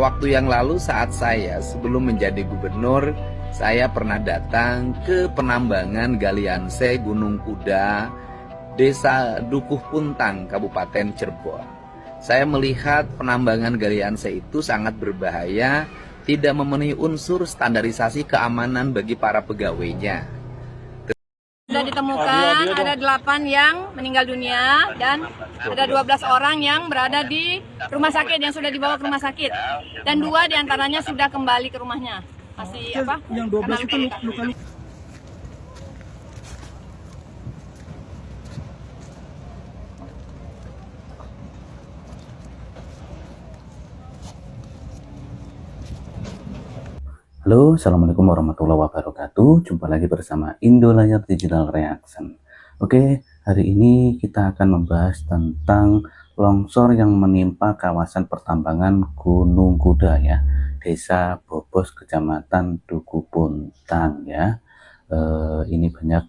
Waktu yang lalu saat saya sebelum menjadi gubernur, saya pernah datang ke penambangan Galianse Gunung Kuda, Desa Dukuh Puntang, Kabupaten Cirebon. Saya melihat penambangan Galianse itu sangat berbahaya, tidak memenuhi unsur standarisasi keamanan bagi para pegawainya. Sudah ditemukan ada 8 yang meninggal dunia dan ada 12 orang yang berada di rumah sakit, yang sudah dibawa ke rumah sakit, dan 2 diantaranya sudah kembali ke rumahnya. Masih apa? Yang 12 itu luka-luka. Halo, Assalamualaikum warahmatullahi wabarakatuh. Jumpa lagi bersama Indo Layar Digital Reaction. Oke, hari ini kita akan membahas tentang longsor yang menimpa kawasan pertambangan Gunung Kuda ya, Desa Bobos, Kecamatan Dukuh Puntang ya. Ini banyak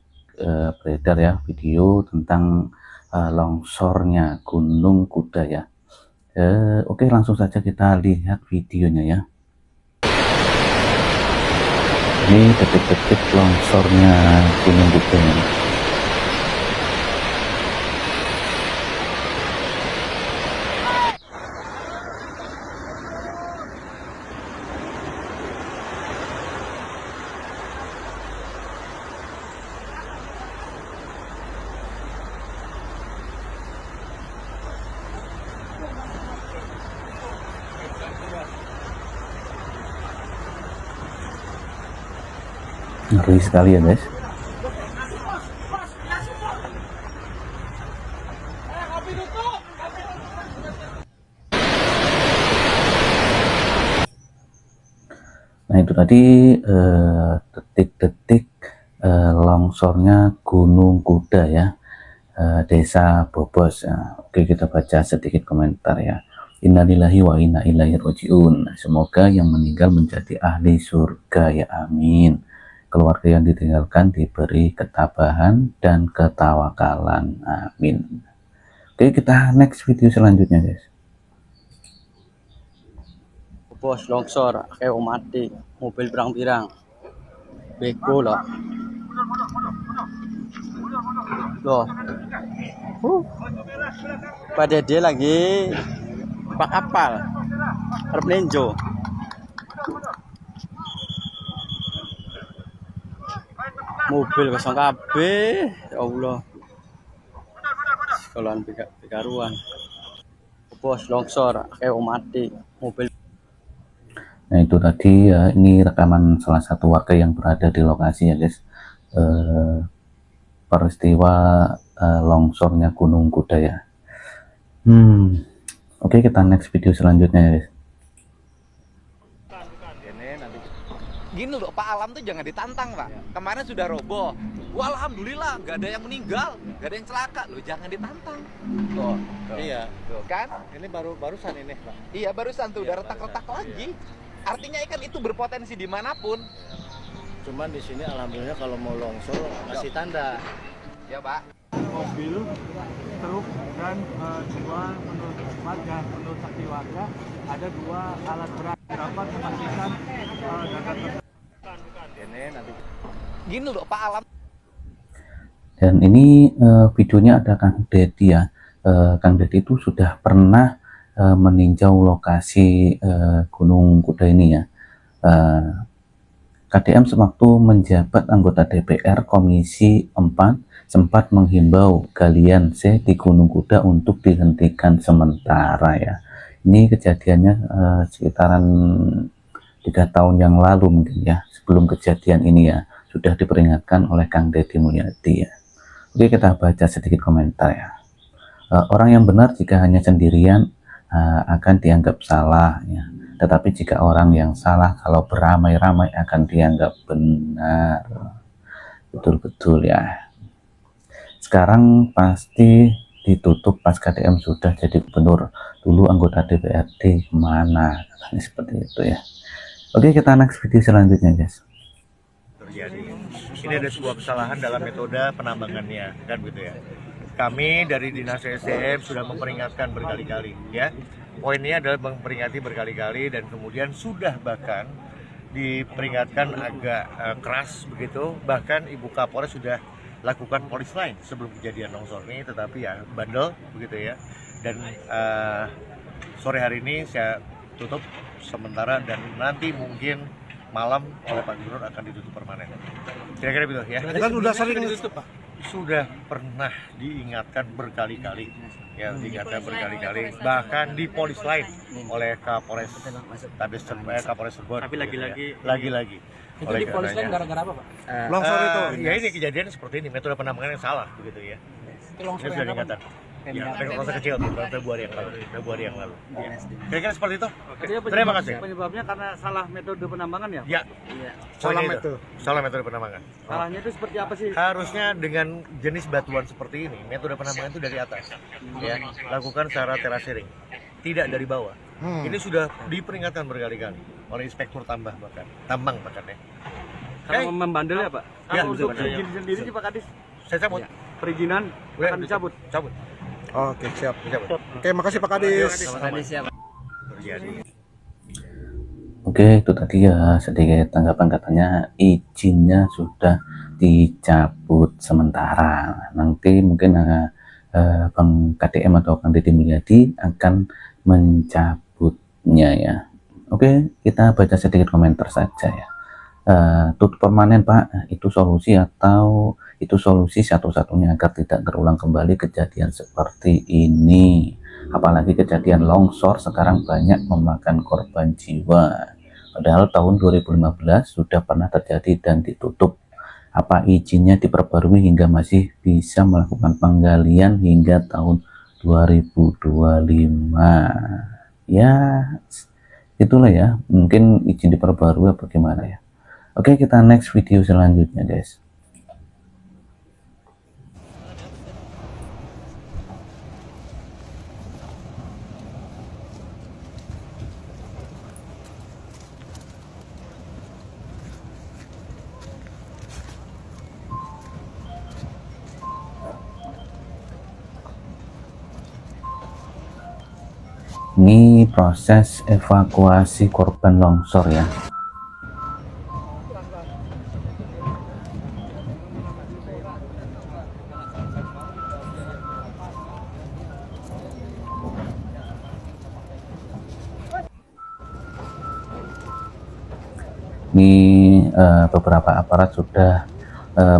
beredar ya video tentang longsornya Gunung Kuda ya. Oke, langsung saja kita lihat videonya ya. Ini detik-detik longsornya Gunung Kuda ya. Ngeri sekali ya guys. Nah itu tadi detik-detik longsornya Gunung Kuda ya, Desa Bobos ya. Oke, kita baca sedikit komentar ya. Innalillahi wa inna ilaihi rajiun. Semoga yang meninggal menjadi ahli surga ya, amin. Keluarga yang ditinggalkan diberi ketabahan dan ketawakalan, amin. Oke, kita next video selanjutnya guys. Bos longsor kayak mati, mobil pirang-pirang beko loh. Pada dia lagi pak kapal harap nenjo. Mobil kosong kabeh, ya Allah. Sekolahan pekaruan. Bos longsor kayak mati, mobil. Nah itu tadi ya, ini rekaman salah satu warga yang berada di lokasi ya guys. Peristiwa longsornya Gunung Kuda ya. Oke, kita next video selanjutnya ya guys. Gini loh, Pak, alam tuh jangan ditantang, Pak. Kemarin sudah roboh. Wah, alhamdulillah gak ada yang meninggal, gak ada yang celaka. Loh, jangan ditantang. Tuh. Iya, Tuh kan? ini barusan ini, Pak. Iya, barusan tuh Iya, udah retak-retak barusan. lagi. Artinya ikan itu berpotensi dimanapun. Cuman di sini alhamdulillah kalau mau longsor kasih tanda. Ya, Pak. Mobil, truk, dan dua menurut warga, menurut saksi warga ada 2 alat berat dapat memastikan data Ini nanti. Gini loh, Pak, alam. Dan ini videonya ada Kang Dedi ya. Kang Dedi itu sudah pernah meninjau lokasi Gunung Kuda ini ya. KDM sewaktu menjabat anggota DPR Komisi 4 sempat menghimbau Galianse di Gunung Kuda untuk dihentikan sementara ya. Ini kejadiannya sekitaran 3 tahun yang lalu mungkin ya, sebelum kejadian ini ya, sudah diperingatkan oleh Kang Dedi Mulyadi ya. Oke, kita baca sedikit komentar ya. Orang yang benar jika hanya sendirian akan dianggap salah ya. Tetapi jika orang yang salah kalau beramai-ramai akan dianggap benar. Betul-betul ya. Sekarang pasti ditutup pas KDM sudah jadi gubernur. Dulu anggota DPRD kemana? Katanya seperti itu ya. Oke, kita next video selanjutnya guys. Terjadi. Ini ada sebuah kesalahan dalam metode penambangannya, kan gitu ya. Kami dari Dinas SDM sudah memperingatkan berkali-kali ya. poinnya adalah memperingati berkali-kali dan kemudian sudah bahkan diperingatkan agak keras begitu, bahkan Ibu Kapolres sudah lakukan polis lain sebelum kejadian longsor ini, tetapi ya bandel begitu ya. Dan sore hari ini saya tutup sementara dan nanti mungkin malam oleh Pak Gubernur akan ditutup permanen. Kira-kira begitu ya. Kan sudah sering ditutup, Pak. Sudah pernah diingatkan berkali-kali, ya diingatkan berkali-kali, bahkan di polis lain oleh Kapolres Kapolres Cirebon. Tapi lagi-lagi. Itu di polis lain gara-gara apa, Pak? Longsor itu. Ya ini kejadian seperti ini, metode penambangan yang salah begitu ya. Itu longsor Ini sudah diingatkan. Ya, longsor kecil bulan Februari yang lalu. Ya. Kira-kira seperti itu. Terima kasih. Penyebabnya karena salah metode penambangan ya? Ya. Salah metode penambangan. Salahnya itu seperti apa sih? Harusnya dengan jenis batuan seperti ini, metode penambangan itu dari atas. Ya, lakukan secara terasering, tidak dari bawah. Ini sudah diperingatkan berkali-kali oleh inspektur tambang bahkan ya. Karena membandel ya, Pak? Ya, Kalau untuk betul. izin sendiri sih Pak Kadis, Saya cabut. perizinan akan dicabut. Cabut. Oke, siap. Dicabut. Oke, makasih Pak Kadis. Terjadi. Oke, itu tadi ya sedikit tanggapan, katanya izinnya sudah dicabut sementara. Nanti mungkin Bang KDM atau Kang Deddy Mulyadi akan mencabutnya ya. Oke, kita baca sedikit komentar saja ya. Tutup permanen Pak, itu solusi atau itu solusi satu-satunya agar tidak terulang kembali kejadian seperti ini? Apalagi kejadian longsor sekarang banyak memakan korban jiwa. Padahal tahun 2015 sudah pernah terjadi dan ditutup. Apa izinnya diperbarui hingga masih bisa melakukan penggalian hingga tahun 2025? Ya, itulah ya. Mungkin izin diperbarui apa gimana ya. Oke, kita next video selanjutnya guys. Ini proses evakuasi korban longsor ya. Ini beberapa aparat sudah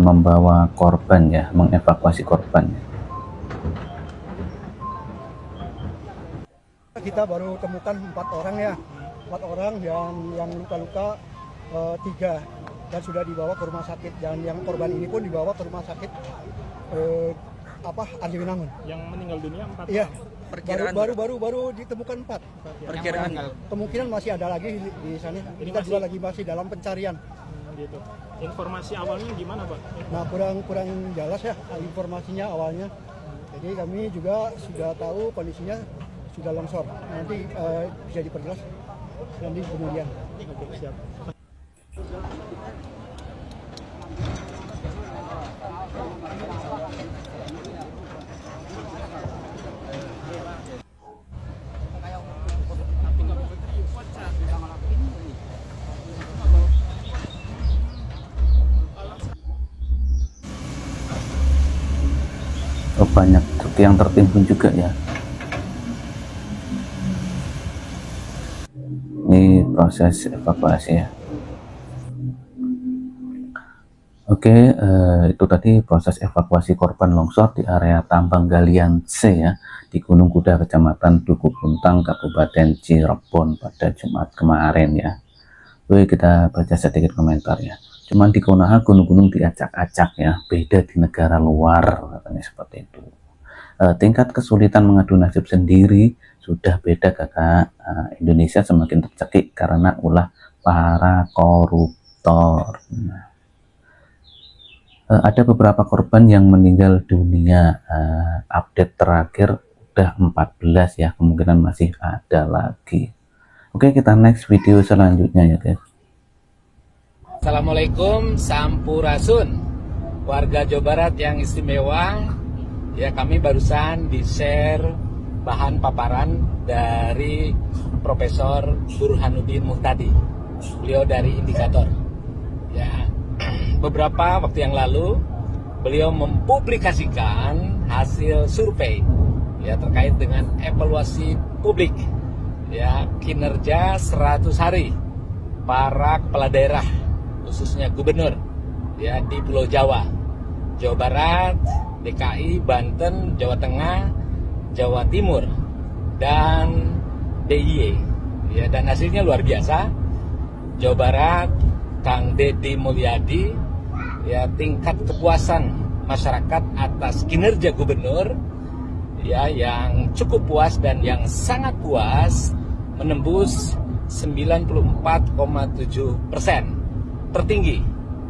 membawa korban ya, mengevakuasi korban. Kita baru temukan 4 orang ya, 4 orang yang luka-luka 3 dan sudah dibawa ke rumah sakit, dan yang korban ini pun dibawa ke rumah sakit Andi Winangun. Yang meninggal dunia 4 Iya. Perkiraan Baru ditemukan 4. Perkiraan Kemungkinan masih ada lagi di sana. Kita juga lagi masih dalam pencarian. gitu. Informasi awalnya gimana, Pak? Nah, kurang jelas ya informasinya awalnya. Jadi kami juga sudah tahu kondisinya sudah longsor. Nanti bisa diperjelas nanti kemudian. Oke, siap. Oh, banyak truk yang tertimbun juga ya. Ini proses evakuasi ya. Oke, itu tadi proses evakuasi korban longsor di area tambang galian C ya, di Gunung Kuda, Kecamatan Duku Puntang, Kabupaten Cirebon pada Jumat kemarin ya. Oke, kita baca sedikit komentar ya. Cuman di Konaha gunung-gunung diacak-acak ya, beda di negara luar, katanya seperti itu. Tingkat kesulitan mengadu nasib sendiri sudah beda kakak. Indonesia semakin tercekik karena ulah para koruptor. Ada beberapa korban yang meninggal dunia. Update terakhir udah 14 ya, kemungkinan masih ada lagi. Oke, kita next video selanjutnya ya guys. Assalamualaikum, Sampurasun, warga Jawa Barat yang istimewa. Ya, kami barusan di-share bahan paparan dari Profesor Burhanuddin Muhtadi. Beliau dari Indikator. Ya, beberapa waktu yang lalu beliau mempublikasikan hasil survei ya terkait dengan evaluasi publik ya kinerja 100 hari para kepala daerah khususnya gubernur ya di Pulau Jawa, Jawa Barat, DKI, Banten, Jawa Tengah, Jawa Timur, dan DIY. Ya, dan hasilnya luar biasa. Jawa Barat, Kang Deddy Mulyadi, ya tingkat kepuasan masyarakat atas kinerja gubernur, ya yang cukup puas dan yang sangat puas menembus 94,7%, tertinggi,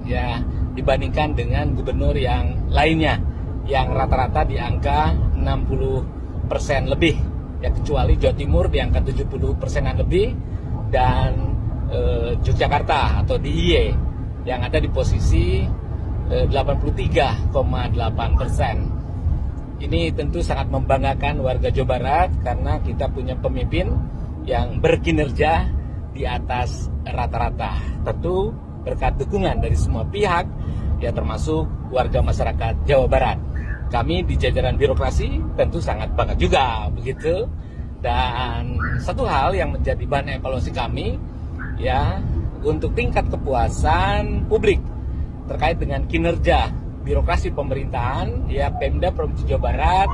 ya dibandingkan dengan gubernur yang lainnya yang rata-rata di angka 60% lebih, ya kecuali Jawa Timur di angka 70%-an lebih, dan Yogyakarta atau DIY yang ada di posisi 83,8%. Ini tentu sangat membanggakan warga Jawa Barat karena kita punya pemimpin yang berkinerja di atas rata-rata. Tentu berkat dukungan dari semua pihak, ya termasuk warga masyarakat Jawa Barat. Kami di jajaran birokrasi tentu sangat bangga juga begitu. Dan satu hal yang menjadi bahan evaluasi kami ya untuk tingkat kepuasan publik terkait dengan kinerja birokrasi pemerintahan ya Pemda Provinsi Jawa Barat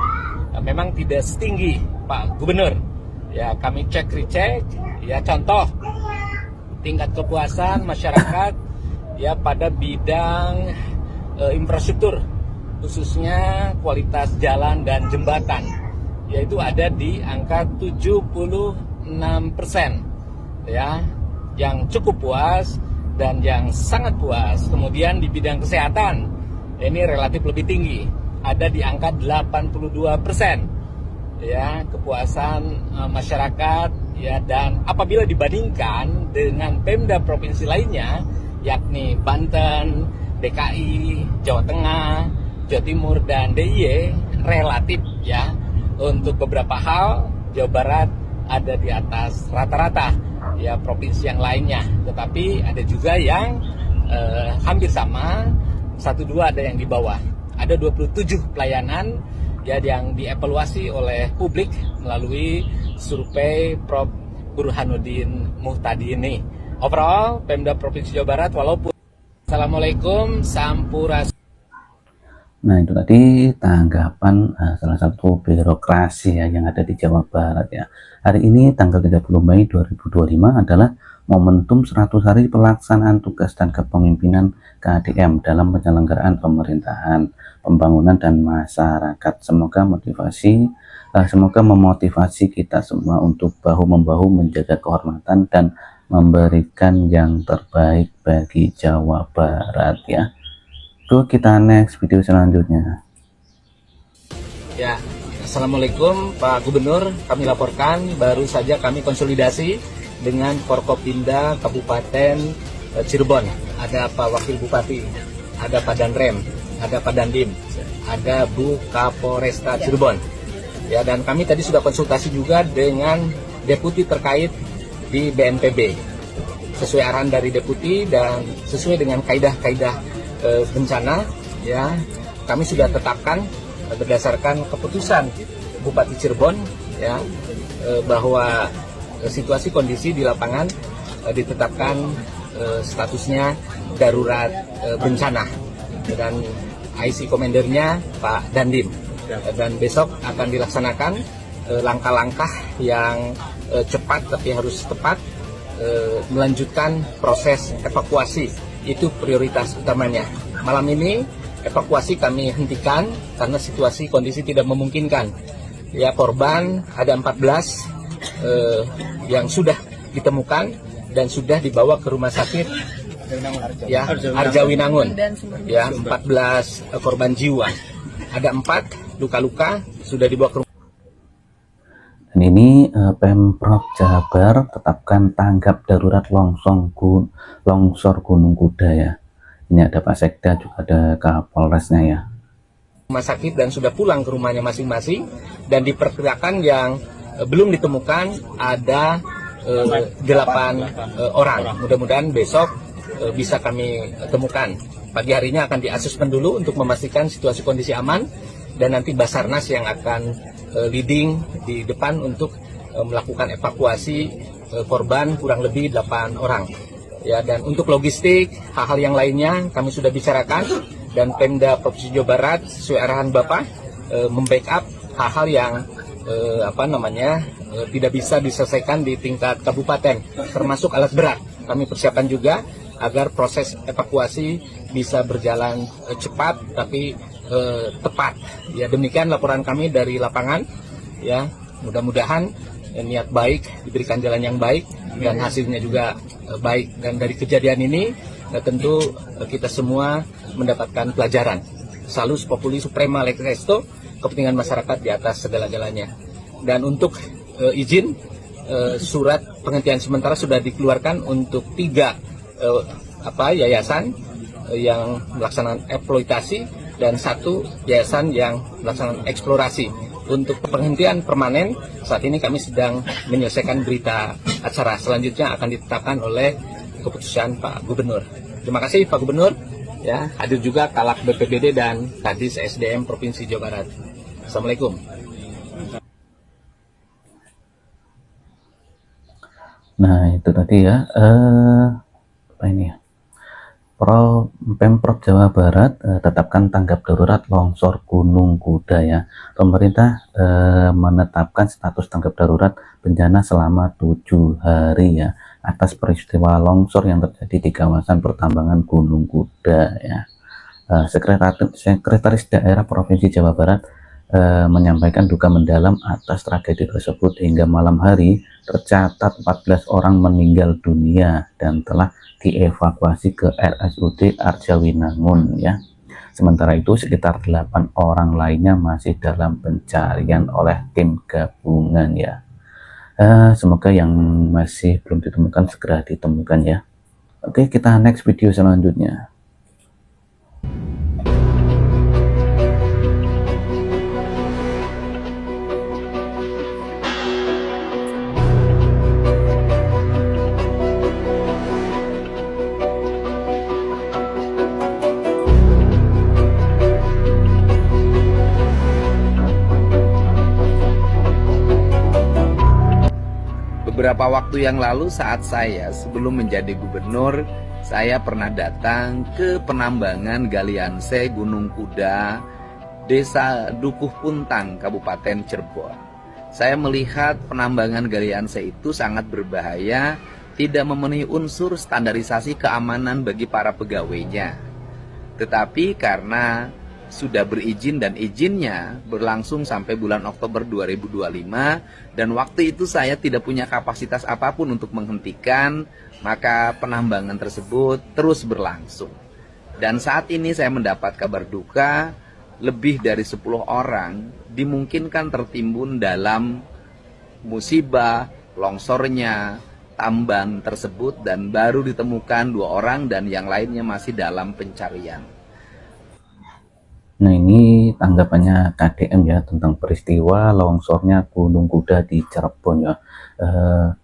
memang tidak setinggi Pak Gubernur. Ya kami cek-recek ya contoh tingkat kepuasan masyarakat ya pada bidang infrastruktur khususnya kualitas jalan dan jembatan yaitu ada di angka 76% ya yang cukup puas dan yang sangat puas. Kemudian di bidang kesehatan ini relatif lebih tinggi, ada di angka 82% ya kepuasan masyarakat ya. Dan apabila dibandingkan dengan Pemda provinsi lainnya yakni Banten, DKI, Jawa Tengah, Jawa Timur, dan DIY relatif ya untuk beberapa hal Jawa Barat ada di atas rata-rata ya provinsi yang lainnya, tetapi ada juga yang hampir sama, 1-2 ada yang di bawah. Ada 27 pelayanan ya yang dievaluasi oleh publik melalui survei Prof. Burhanuddin Muhtadi ini. Overall, Pemda Provinsi Jawa Barat walaupun Assalamualaikum, Sampurasun. Nah itu tadi tanggapan salah satu birokrasi ya yang ada di Jawa Barat ya. Hari ini tanggal 30 Mei 2025 adalah momentum 100 hari pelaksanaan tugas dan kepemimpinan KDM dalam penyelenggaraan pemerintahan, pembangunan, dan masyarakat. Semoga memotivasi kita semua untuk bahu-membahu menjaga kehormatan dan memberikan yang terbaik bagi Jawa Barat ya. Tuh kita next video selanjutnya. Ya, Assalamualaikum Pak Gubernur, kami laporkan baru saja kami konsolidasi dengan Forkopimda Kabupaten Cirebon. Ada Pak Wakil Bupati, ada Pak Danrem, ada Pak Dandim, ada Bu Kapolresta Cirebon. Ya, dan kami tadi sudah konsultasi juga dengan deputi terkait di BNPB. Sesuai arahan dari deputi dan sesuai dengan kaidah-kaidah bencana ya kami sudah tetapkan berdasarkan keputusan Bupati Cirebon ya bahwa situasi kondisi di lapangan ditetapkan statusnya darurat bencana dan IC komandernya Pak Dandim, dan besok akan dilaksanakan langkah-langkah yang cepat tapi harus tepat, melanjutkan proses evakuasi. Itu prioritas utamanya. Malam ini evakuasi kami hentikan karena situasi kondisi tidak memungkinkan. Ya korban ada 14 yang sudah ditemukan dan sudah dibawa ke rumah sakit ya Arjawinangun. Ya 14 korban jiwa. Ada 4 luka-luka sudah dibawa ke rumah. Dan ini Pemprov Jabar tetapkan tanggap darurat longsor Gunung Kuda ya. Ini ada Pak Sekda juga ada Kapolresnya ya. rumah sakit dan sudah pulang ke rumahnya masing-masing, dan diperkirakan yang belum ditemukan ada 8 orang. Mudah-mudahan besok bisa kami temukan. Pagi harinya akan diasesmen dulu untuk memastikan situasi kondisi aman, dan nanti Basarnas yang akan leading di depan untuk melakukan evakuasi korban kurang lebih 8 orang. Ya, dan untuk logistik, hal-hal yang lainnya kami sudah bicarakan, dan Pemda Provinsi Jawa Barat sesuai arahan Bapak membackup hal-hal yang tidak bisa diselesaikan di tingkat kabupaten, termasuk alat berat. Kami persiapan juga agar proses evakuasi bisa berjalan cepat tapi tepat. Ya, demikian laporan kami dari lapangan. Ya, mudah-mudahan niat baik diberikan jalan yang baik dan hasilnya juga baik. Dan dari kejadian ini tentu kita semua mendapatkan pelajaran. Salus populi suprema lex resto, kepentingan masyarakat di atas segala-galanya. Dan untuk izin, surat penghentian sementara sudah dikeluarkan untuk 3 yayasan yang melaksanakan eksploitasi dan 1 yayasan yang melaksanakan eksplorasi. Untuk penghentian permanen, saat ini kami sedang menyelesaikan berita acara. Selanjutnya akan ditetapkan oleh keputusan Pak Gubernur. Terima kasih Pak Gubernur. Ya, hadir juga Kalak BPBD dan Kadis SDM Provinsi Jawa Barat. Assalamualaikum. Nah, itu tadi ya, Pemprov Jawa Barat tetapkan tanggap darurat longsor Gunung Kuda ya. Pemerintah menetapkan status tanggap darurat bencana selama 7 hari ya, atas peristiwa longsor yang terjadi di kawasan pertambangan Gunung Kuda ya. Sekretaris Daerah Provinsi Jawa Barat menyampaikan duka mendalam atas tragedi tersebut. Hingga malam hari tercatat 14 orang meninggal dunia dan telah dievakuasi ke RSUD Arjawinangun ya. Sementara itu sekitar 8 orang lainnya masih dalam pencarian oleh tim gabungan ya. Semoga yang masih belum ditemukan segera ditemukan ya. Oke, kita next video selanjutnya. Beberapa waktu yang lalu saat saya sebelum menjadi gubernur, saya pernah datang ke penambangan galian C Gunung Kuda, Desa Dukuh Puntang, Kabupaten Cirebon. Saya melihat penambangan galian C itu sangat berbahaya, tidak memenuhi unsur standarisasi keamanan bagi para pegawainya. Tetapi karena sudah berizin dan izinnya berlangsung sampai bulan Oktober 2025 dan waktu itu saya tidak punya kapasitas apapun untuk menghentikan, maka penambangan tersebut terus berlangsung. Dan saat ini saya mendapat kabar duka, lebih dari 10 orang dimungkinkan tertimbun dalam musibah longsornya tambang tersebut, dan baru ditemukan 2 orang dan yang lainnya masih dalam pencarian. Nah, ini tanggapannya KDM ya tentang peristiwa longsornya Gunung Kuda di Cirebon ya.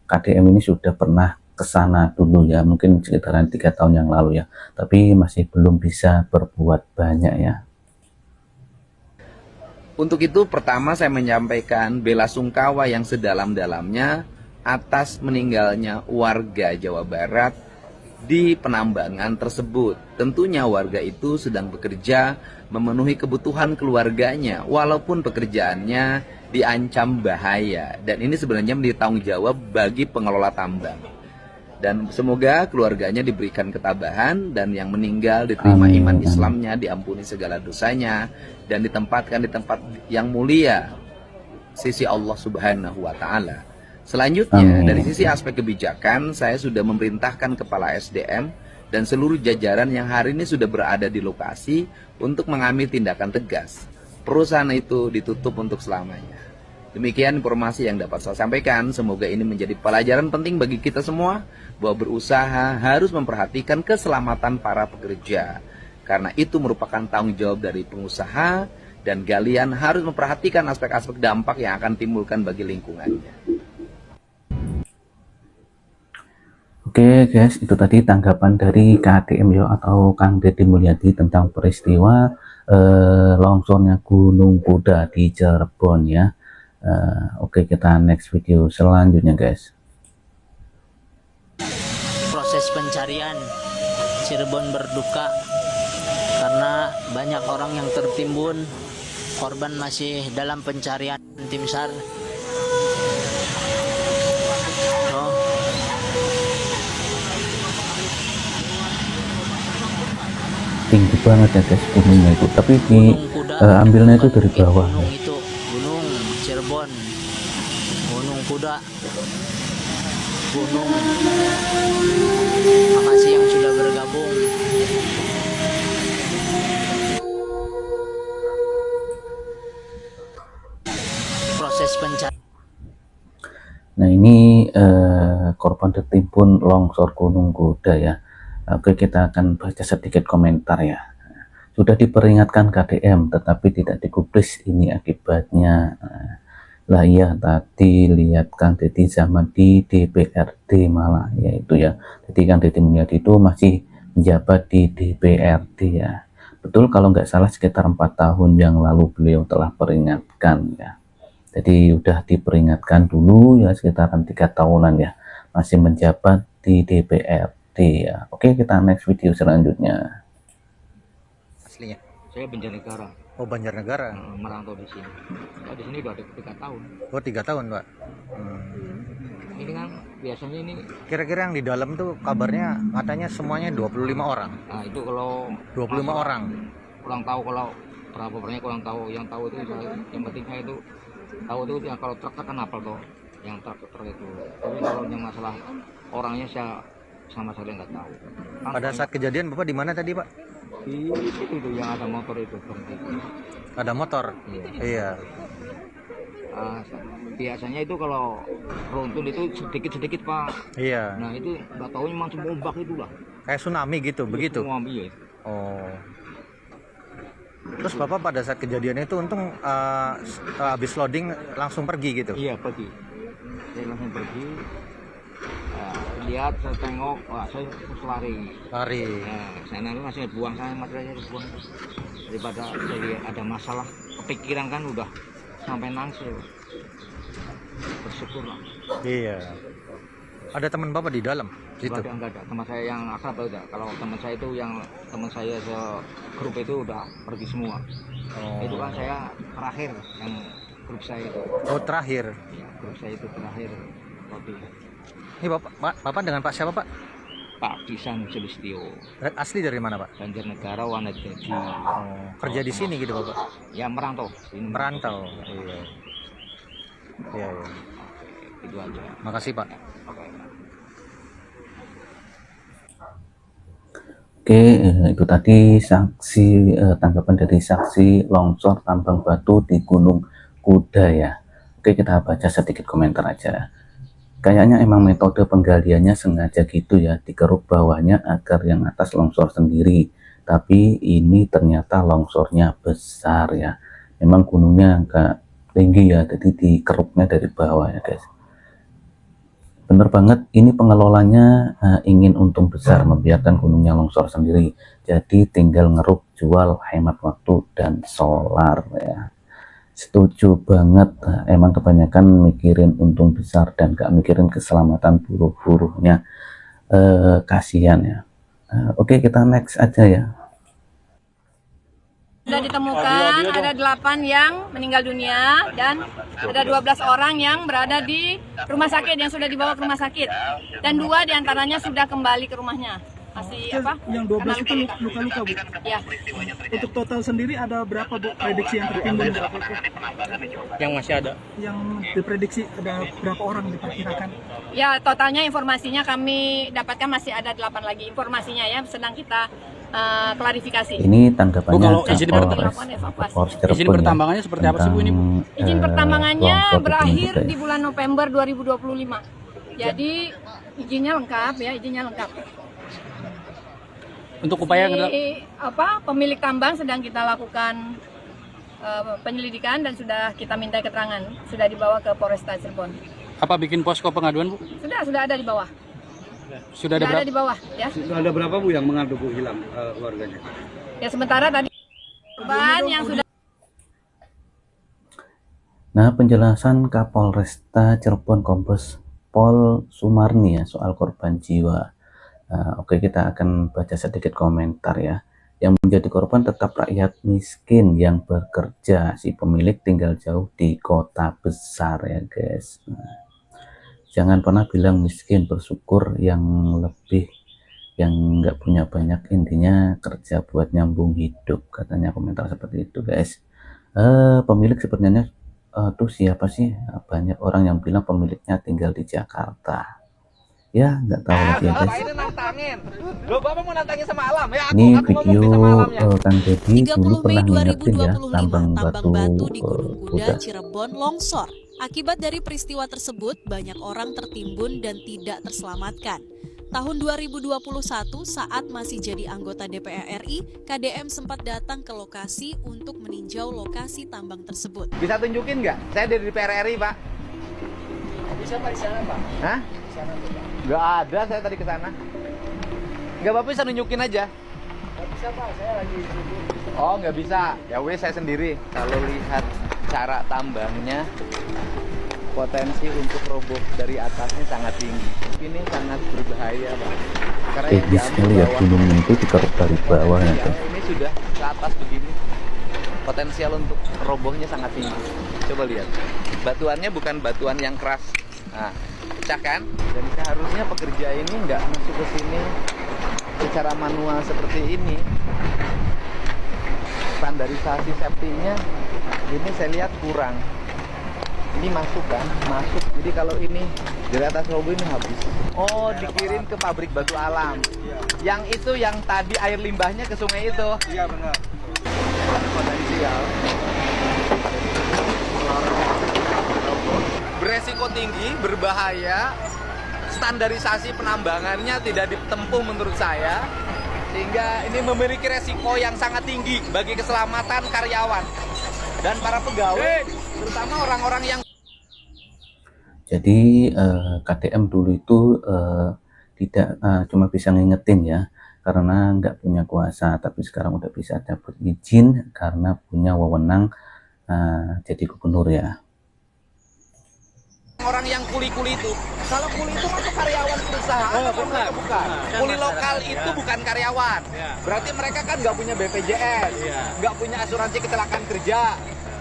KDM ini sudah pernah ke sana dulu ya, mungkin sekitaran 3 tahun yang lalu ya, tapi masih belum bisa berbuat banyak ya. Untuk itu pertama saya menyampaikan bela sungkawa yang sedalam-dalamnya atas meninggalnya warga Jawa Barat di penambangan tersebut. Tentunya warga itu sedang bekerja memenuhi kebutuhan keluarganya walaupun pekerjaannya diancam bahaya, dan ini sebenarnya menjadi tanggung jawab bagi pengelola tambang. Dan semoga keluarganya diberikan ketabahan dan yang meninggal diterima iman Islamnya, diampuni segala dosanya dan ditempatkan di tempat yang mulia sisi Allah Subhanahu wa taala. Selanjutnya, dari sisi aspek kebijakan, saya sudah memerintahkan Kepala SDM dan seluruh jajaran yang hari ini sudah berada di lokasi untuk mengambil tindakan tegas. Perusahaan itu ditutup untuk selamanya. Demikian informasi yang dapat saya sampaikan. Semoga ini menjadi pelajaran penting bagi kita semua bahwa berusaha harus memperhatikan keselamatan para pekerja. Karena itu merupakan tanggung jawab dari pengusaha dan galian harus memperhatikan aspek-aspek dampak yang akan timbulkan bagi lingkungannya. Oke guys, itu tadi tanggapan dari KDM yo atau Kang Deddy Mulyadi tentang peristiwa longsornya Gunung Kuda di Cirebon ya. Oke, kita next video selanjutnya guys. Proses pencarian Cirebon berduka karena banyak orang yang tertimbun, korban masih dalam pencarian tim SAR. Tinggi banget ya guys gunungnya itu, tapi ambilnya itu dari bawah Gunung ya. itu Gunung Cirebon, Gunung Kuda, Gunung. Makasih yang sudah bergabung. Proses pencarian. Nah ini korban tertimbun longsor Gunung Kuda ya. Oke, kita akan baca sedikit komentar ya. Sudah diperingatkan KDM tetapi tidak digubris, ini akibatnya. Lah iya, tadi lihat Kang Deddy zaman di DPRD malah yaitu ya. Jadi Kang Deddy Mulyadi itu masih menjabat di DPRD ya. Betul, kalau nggak salah sekitar 4 tahun yang lalu beliau telah peringatkan ya. Jadi udah diperingatkan dulu ya, sekitaran 3 tahunan ya, masih menjabat di DPRD ya. Oke, kita next video selanjutnya. Aslinya? Saya Banjarnegara. Oh, Banjarnegara. Merantau di sini. Di sini udah ada 3 tahun. Oh, 3 tahun, Pak. Ini kan biasanya ini. Kira-kira yang di dalam tuh kabarnya katanya semuanya 25 orang. Nah itu kalau 25 orang. Kurang tahu kalau berapa orangnya, kurang tahu. Yang tahu itu yang penting saya itu tahu itu yang kalau truk kan apa tuh, yang truk itu. Tapi kalau yang masalah orangnya saya sama sekali nggak tahu. Pada saat kejadian Bapak di mana tadi, Pak? Di situ tuh yang ada motor itu berhenti. Ada motor. Iya. Biasanya itu kalau runtun itu sedikit-sedikit Pak. Iya. Nah itu nggak tahu memang ombak itulah. Kayak tsunami gitu, begitu. Tsunami ya. Oh. Terus Bapak pada saat kejadian itu untung habis loading langsung pergi gitu? Iya, pergi. Saya langsung pergi. Lihat, saya tengok, wah saya terus lari. Lari. Nah, saya nanti masih buang, saya materialnya dibuang. Daripada saya lihat ada masalah, kepikiran kan udah sampai nangis. Bersyukur lah. Iya. Ada teman Bapak di dalam situ? Enggak ada. Teman saya yang akrab ada. Kalau teman saya itu yang teman saya grup itu udah pergi semua. Oh. Itu kan saya terakhir yang grup saya itu. Oh, terakhir. Ya, grup saya itu terakhir. Tapi ini Bapak dengan Pak siapa, Pak? Pak Kisan Sulistyo. Asli dari mana, Pak? Banjarnegara, Wanajadi. Oh, kerja di sini gitu, Bapak? Ya, merantau. Merantau. Iya. Iya, iya. Itu aja. Makasih, Pak. Oke, itu tadi saksi tanggapan dari saksi longsor tambang batu di Gunung Kuda ya. Oke, kita baca sedikit komentar aja. Kayaknya emang metode penggaliannya sengaja gitu ya, dikeruk bawahnya agar yang atas longsor sendiri. Tapi ini ternyata longsornya besar ya. Memang gunungnya agak tinggi ya, jadi dikeruknya dari bawah ya guys. Bener banget, ini pengelolanya ingin untung besar, membiarkan gunungnya longsor sendiri. Jadi tinggal ngeruk, jual, hemat waktu dan solar ya. Setuju banget, emang kebanyakan mikirin untung besar dan gak mikirin keselamatan buruh-buruhnya. Kasihan ya. Oke, kita next aja ya. Sudah ditemukan ada 8 yang meninggal dunia dan ada 12 orang yang berada di rumah sakit, yang sudah dibawa ke rumah sakit, dan 2 diantaranya sudah kembali ke rumahnya. Masih apa? Yang 12 itu luka-luka, Bu. Ya. Untuk total sendiri ada berapa, Bu? Prediksi yang tertimbun berapa itu? Yang masih ada. Yang diprediksi ada berapa orang diperkirakan? Ya, totalnya informasinya kami dapatkan masih ada 8 lagi informasinya ya, sedang kita klarifikasi. Ini tanggapannya Bu, kalau izin izin pertambangannya seperti apa sih, Bu, ini, Bu? Izin pertambangannya berakhir di bulan November 2025. Jadi izinnya lengkap ya, izinnya lengkap. Untuk upaya pemilik tambang sedang kita lakukan penyelidikan dan sudah kita minta keterangan, sudah dibawa ke Polresta Cirebon. Apa bikin posko pengaduan, Bu? Sudah ada di bawah. Sudah Sudah ada di bawah, ya. Sudah ada berapa, Bu, yang mengadu, Bu, hilang warganya? Ya sementara tadi korban yang sudah. Nah, penjelasan Kapolresta Cirebon Kombes Pol Sumarni ya soal korban jiwa. Oke, kita akan baca sedikit komentar ya. Yang menjadi korban tetap rakyat miskin yang bekerja, si pemilik tinggal jauh di kota besar ya guys. Jangan pernah bilang miskin, bersyukur yang lebih, yang nggak punya banyak, intinya kerja buat nyambung hidup, katanya komentar seperti itu guys. Pemilik sebenarnya tuh siapa sih? Banyak orang yang bilang pemiliknya tinggal di Jakarta. Ya nggak tahu lagi ya guys. Ini video Kang Deddy dulu pernah ngingetin ya tambang batu di Gunung Kuda Cirebon longsor. Akibat dari peristiwa tersebut banyak orang tertimbun dan tidak terselamatkan. Tahun 2021 saat masih jadi anggota DPR RI, KDM sempat datang ke lokasi untuk meninjau lokasi tambang tersebut. Bisa tunjukin nggak? Saya dari DPR RI, Pak. Bisa Pak di sana, Pak? Hah? Di sana, Pak. Nggak ada, saya tadi ke sana. Nggak, Bapak bisa nunjukin aja. Nggak bisa, Pak, saya lagi sibuk. Oh, nggak bisa. Ya wes, saya sendiri. Kalau lihat cara tambangnya, potensi untuk roboh dari atasnya sangat tinggi. Ini sangat berbahaya, Pak. Karena yang di sekali ya, gunungnya itu dikeruk dari bawah ya guys. ini sudah ke atas begini. Potensial untuk robohnya sangat tinggi. Coba lihat. Batuannya bukan batuan yang keras. Nah, pecah kan? Dan seharusnya pekerja ini nggak masuk ke sini secara manual seperti ini. Standarisasi safety-nya ini saya lihat kurang. Ini masuk kan? Masuk. Jadi kalau ini dari atas roboh ini habis. Oh, dikirim ke pabrik batu alam. Yang itu yang tadi air limbahnya ke sungai itu. Iya benar. Potensial. Beresiko tinggi, berbahaya. Standarisasi penambangannya tidak ditempuh menurut saya. Sehingga ini memiliki resiko yang sangat tinggi bagi keselamatan karyawan dan para pegawai, terutama orang-orang yang. Jadi KDM dulu itu tidak cuma bisa ngingetin ya, karena nggak punya kuasa, tapi sekarang udah bisa dapat izin karena punya wewenang jadi gubernur ya. Orang yang kuli-kuli itu, kalau kuli itu masuk karyawan perusahaan, bukan. Kuli lokal itu bukan karyawan. Berarti mereka kan nggak punya BPJS, nggak punya asuransi kecelakaan kerja,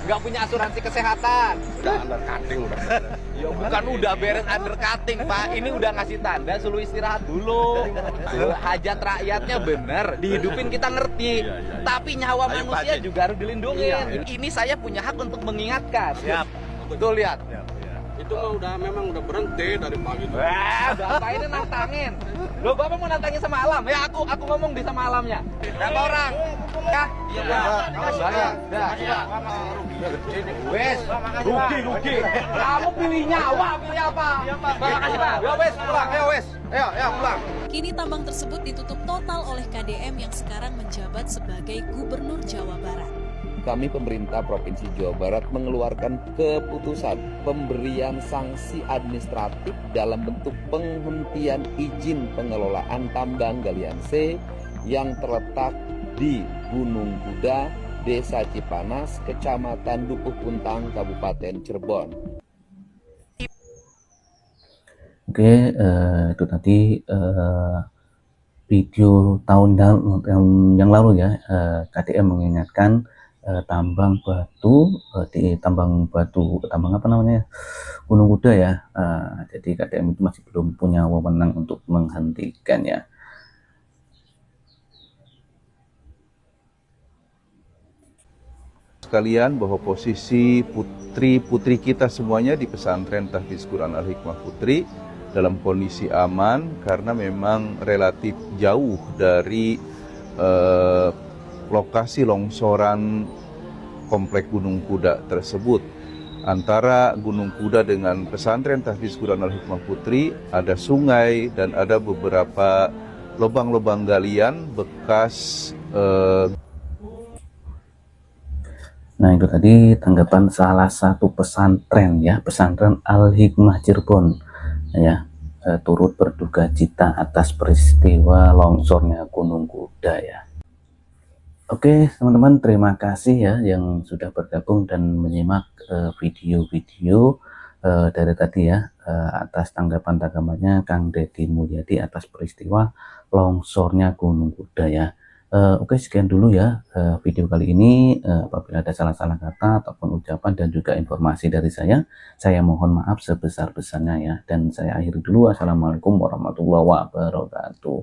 nggak punya asuransi kesehatan. Udah undercutting udah. Ya bukan udah beres undercutting, Pak. Ini udah ngasih tanda suruh istirahat dulu. Hajat rakyatnya bener, dihidupin kita ngerti. Tapi nyawa manusia juga harus dilindungi. Ini saya punya hak untuk mengingatkan. Tuh lihat. Itu mah udah memang udah berhenti dari pagi. Bapak ini nantangin. Loh, Bapak mau nantangin sama alam? Ya aku ngomong di sama alamnya. Berapa orang? Ya? Iya, wes, rugi. Kamu pilih nyawa, pilih apa? Makasih, Pak. Ya wes, pulang. Ayo wes. Ayo pulang. Kini tambang tersebut ditutup total oleh KDM yang sekarang menjabat sebagai Gubernur Jawa Barat. Kami pemerintah Provinsi Jawa Barat mengeluarkan keputusan pemberian sanksi administratif dalam bentuk penghentian izin pengelolaan tambang galian C yang terletak di Gunung Kuda, Desa Cipanas, Kecamatan Dukuh Puntang, Kabupaten Cirebon. Oke, itu tadi video tahun yang lalu ya, KDM mengingatkan tambang batu tambang apa namanya, Gunung Kuda ya. Jadi KDM itu masih belum punya wewenang untuk menghentikan ya. Sekalian bahwa posisi putri kita semuanya di pesantren Tahfiz Quran Al Hikmah Putri dalam kondisi aman karena memang relatif jauh dari lokasi longsoran komplek Gunung Kuda tersebut. Antara Gunung Kuda dengan pesantren Tahfiz Quran Al Hikmah Putri ada sungai dan ada beberapa lubang-lubang galian bekas. Nah, itu tadi tanggapan salah satu pesantren ya, pesantren Al-Hikmah Cirebon ya, turut berduka cita atas peristiwa longsornya Gunung Kuda ya. Oke teman-teman, terima kasih ya yang sudah bergabung dan menyimak video-video dari tadi ya, atas tanggapan-tanggapannya Kang Deddy Mulyadi atas peristiwa longsornya Gunung Kuda ya. Oke, sekian dulu ya video kali ini. Apabila ada salah-salah kata ataupun ucapan dan juga informasi dari saya mohon maaf sebesar-besarnya ya. Dan saya akhiri dulu. Assalamualaikum warahmatullahi wabarakatuh.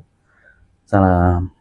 Salam.